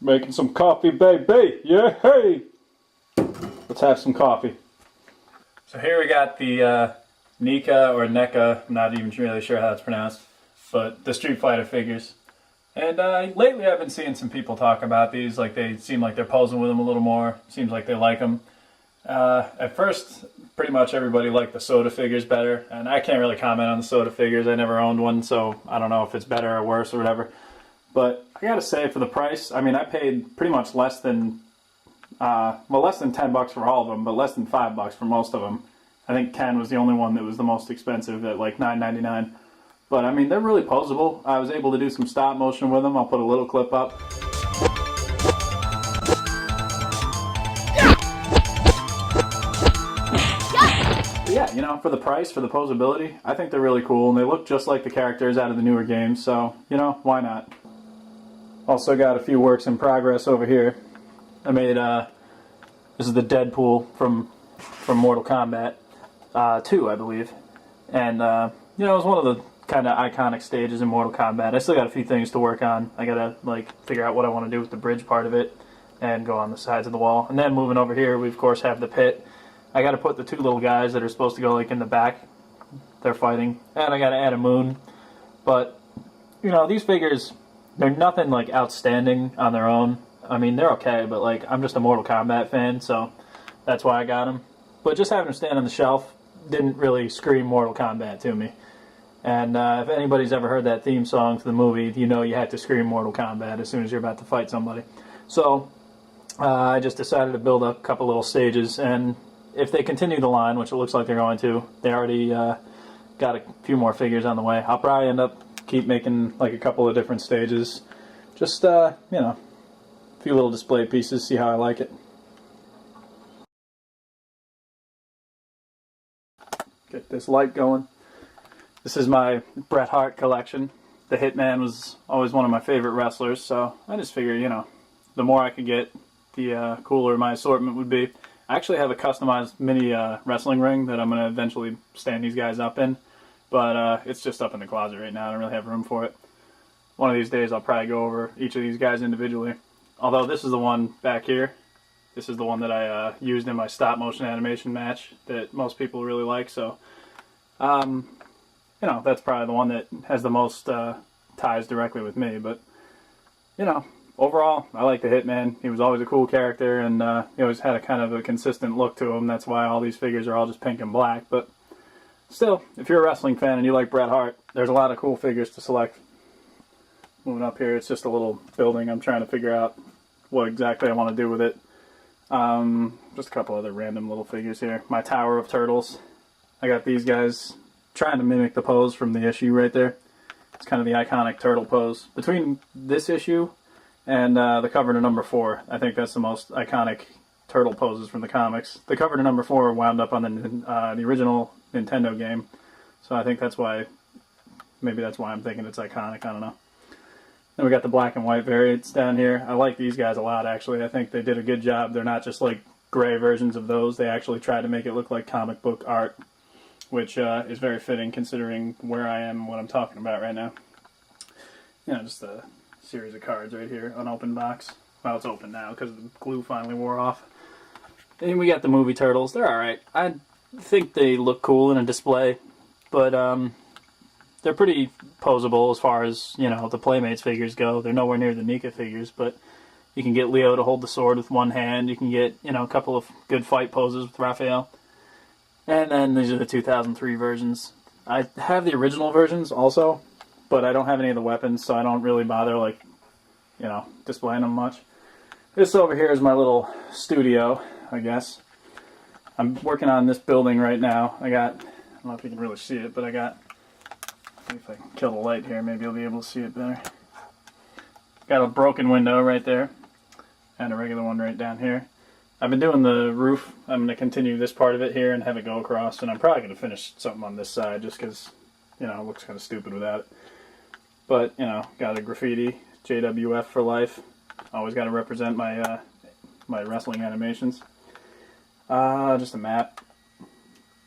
Making some coffee, baby. Yeah, hey. Let's have some coffee. So here we got the NECA or NECA, I'm not even really sure how it's pronounced, but the Street Fighter figures. And lately I've been seeing some people talk about these, like they seem like they're posing with them a little more. Seems like they like them. At first, pretty much everybody liked the soda figures better, and I can't really comment on the soda figures. I never owned one, so I don't know if it's better or worse or whatever. But I gotta say, for the price, I mean, I paid pretty much less than, less than 10 bucks for all of them, but less than 5 bucks for most of them. I think Ken was the only one that was the most expensive at like $9.99. But I mean, they're really posable. I was able to do some stop motion with them. I'll put a little clip up. Yeah, you know, for the price, for the posability, I think they're really cool, and they look just like the characters out of the newer games, so, you know, why not? Also got a few works in progress over here. I made, this is the Deadpool from Mortal Kombat 2, I believe. And, you know, it was one of the kind of iconic stages in Mortal Kombat. I still got a few things to work on. I gotta, like, figure out what I want to do with the bridge part of it and go on the sides of the wall. And then moving over here, we, of course, have the pit. I gotta put the two little guys that are supposed to go, like, in the back. They're fighting. And I gotta add a moon. But, you know, these figures, they're nothing, like, outstanding on their own. I mean, they're okay, but, like, I'm just a Mortal Kombat fan, so that's why I got them. But just having them stand on the shelf didn't really scream Mortal Kombat to me. And if anybody's ever heard that theme song to the movie, you know you had to scream Mortal Kombat as soon as you're about to fight somebody. So I just decided to build a couple little stages, and if they continue the line, which it looks like they're going to, they already got a few more figures on the way. I'll probably end up keep making like a couple of different stages. Just, you know, a few little display pieces, see how I like it. Get this light going. This is my Bret Hart collection. The Hitman was always one of my favorite wrestlers, so I just figured, you know, the more I could get, the cooler my assortment would be. I actually have a customized mini wrestling ring that I'm going to eventually stand these guys up in, but it's just up in the closet right now. I don't really have room for it. One of these days I'll probably go over each of these guys individually. Although this is the one back here. This is the one that I used in my stop motion animation match that most people really like, so you know, that's probably the one that has the most ties directly with me. But, you know, overall, I like the Hitman. He was always a cool character, and he always had a kind of a consistent look to him. That's why all these figures are all just pink and black. But still, if you're a wrestling fan and you like Bret Hart, there's a lot of cool figures to select. Moving up here, it's just a little building. I'm trying to figure out what exactly I want to do with it. Just a couple other random little figures here. My Tower of Turtles. I got these guys trying to mimic the pose from the issue right there. It's kind of the iconic turtle pose. Between this issue and the cover to number 4, I think that's the most iconic turtle poses from the comics. The cover to number 4 wound up on the original Nintendo game, so I think that's why, maybe that's why I'm thinking it's iconic, I don't know. Then we got the black and white variants down here. I like these guys a lot, actually. I think they did a good job. They're not just like gray versions of those. They actually tried to make it look like comic book art, which is very fitting considering where I am and what I'm talking about right now. You know, just a series of cards right here, unopened box. Well, it's open now because the glue finally wore off. Then we got the movie Turtles. They're alright. I think they look cool in a display, but they're pretty posable as far as, you know, the Playmates figures go. They're nowhere near the NECA figures, but you can get Leo to hold the sword with one hand. You can get, you know, a couple of good fight poses with Raphael. And then these are the 2003 versions. I have the original versions also, but I don't have any of the weapons, so I don't really bother, like, you know, displaying them much. This over here is my little studio, I guess. I'm working on this building right now. I don't know if you can really see it, but I got, if I can kill the light here, maybe you'll be able to see it better. Got a broken window right there, and a regular one right down here. I've been doing the roof. I'm going to continue this part of it here and have it go across, and I'm probably going to finish something on this side just because, you know, it looks kind of stupid without it. But, you know, got a graffiti, JWF for life. Always got to represent my my wrestling animations. Just a map.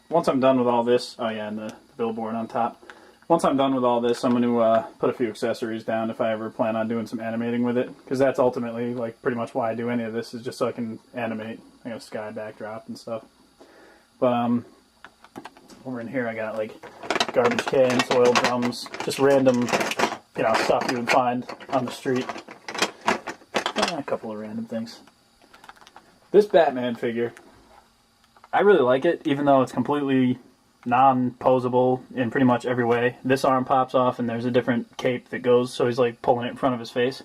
Once I'm done with all this, oh yeah, and the billboard on top. once I'm done with all this, I'm going to put a few accessories down if I ever plan on doing some animating with it, because that's ultimately like pretty much why I do any of this, is just so I can animate, you know, sky backdrop and stuff. But over in here I got like garbage cans, oil drums, just random, you know, stuff you would find on the street. A couple of random things. This Batman figure, I really like it, even though it's completely non-posable in pretty much every way. This arm pops off and there's a different cape that goes, so he's like pulling it in front of his face.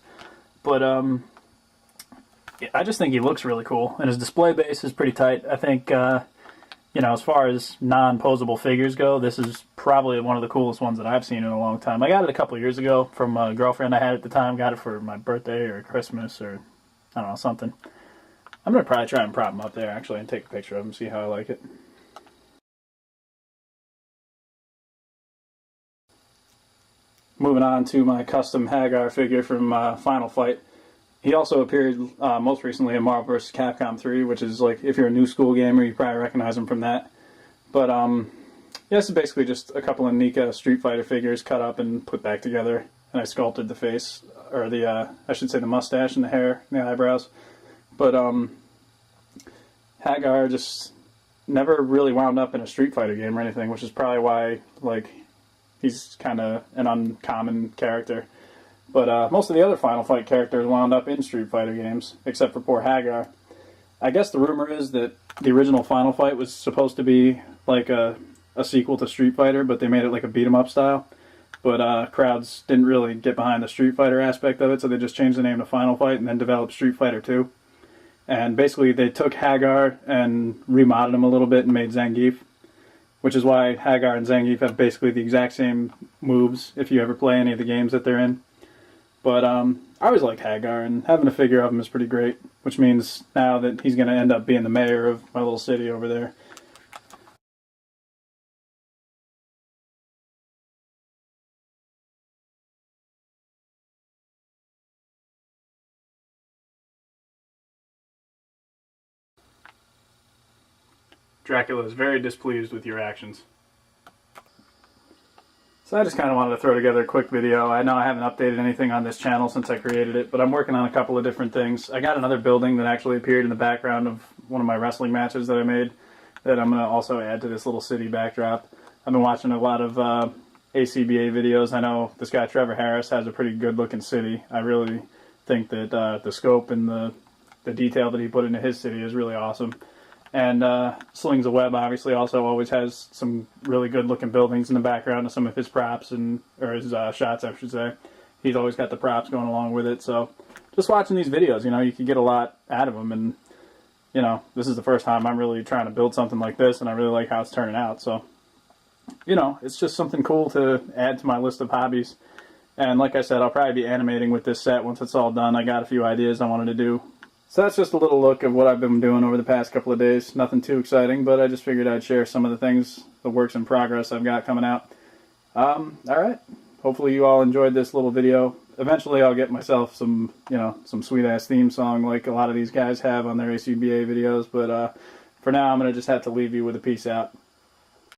But I just think he looks really cool, and his display base is pretty tight. I think, you know, as far as non-posable figures go, this is probably one of the coolest ones that I've seen in a long time. I got it a couple years ago from a girlfriend I had at the time. Got it for my birthday or Christmas or, I don't know, something. I'm going to probably try and prop him up there, actually, and take a picture of him, see how I like it. Moving on to my custom Haggar figure from Final Fight. He also appeared most recently in Marvel vs. Capcom 3, which is like, if you're a new school gamer, you probably recognize him from that. But yeah, this is basically just a couple of Nika Street Fighter figures cut up and put back together. And I sculpted the face, or the, I should say the mustache and the hair and the eyebrows. But Haggar just never really wound up in a Street Fighter game or anything, which is probably why, like, he's kind of an uncommon character. But most of the other Final Fight characters wound up in Street Fighter games, except for poor Haggar. I guess the rumor is that the original Final Fight was supposed to be like a sequel to Street Fighter, but they made it like a beat-em-up style. But crowds didn't really get behind the Street Fighter aspect of it, so they just changed the name to Final Fight and then developed Street Fighter 2. And basically they took Haggar and remodded him a little bit and made Zangief, which is why Haggar and Zangief have basically the exact same moves if you ever play any of the games that they're in. But I always liked Haggar, and having a figure of him is pretty great, which means now that he's going to end up being the mayor of my little city over there. Dracula is very displeased with your actions. So I just kind of wanted to throw together a quick video. I know I haven't updated anything on this channel since I created it, but I'm working on a couple of different things. I got another building that actually appeared in the background of one of my wrestling matches that I made that I'm going to also add to this little city backdrop. I've been watching a lot of ACBA videos. I know this guy Trevor Harris has a pretty good looking city. I really think that the scope and the detail that he put into his city is really awesome. And Slings of Web obviously also always has some really good looking buildings in the background of some of his props, or his shots I should say. He's always got the props going along with it, so just watching these videos, you know, you can get a lot out of them. And you know, this is the first time I'm really trying to build something like this, and I really like how it's turning out. So, you know, it's just something cool to add to my list of hobbies. And like I said, I'll probably be animating with this set once it's all done. I got a few ideas I wanted to do. So that's just a little look of what I've been doing over the past couple of days. Nothing too exciting, but I just figured I'd share some of the things, the works in progress I've got coming out. Alright, hopefully you all enjoyed this little video. Eventually I'll get myself some, you know, some sweet-ass theme song like a lot of these guys have on their ACBA videos, but for now I'm going to just have to leave you with a peace out.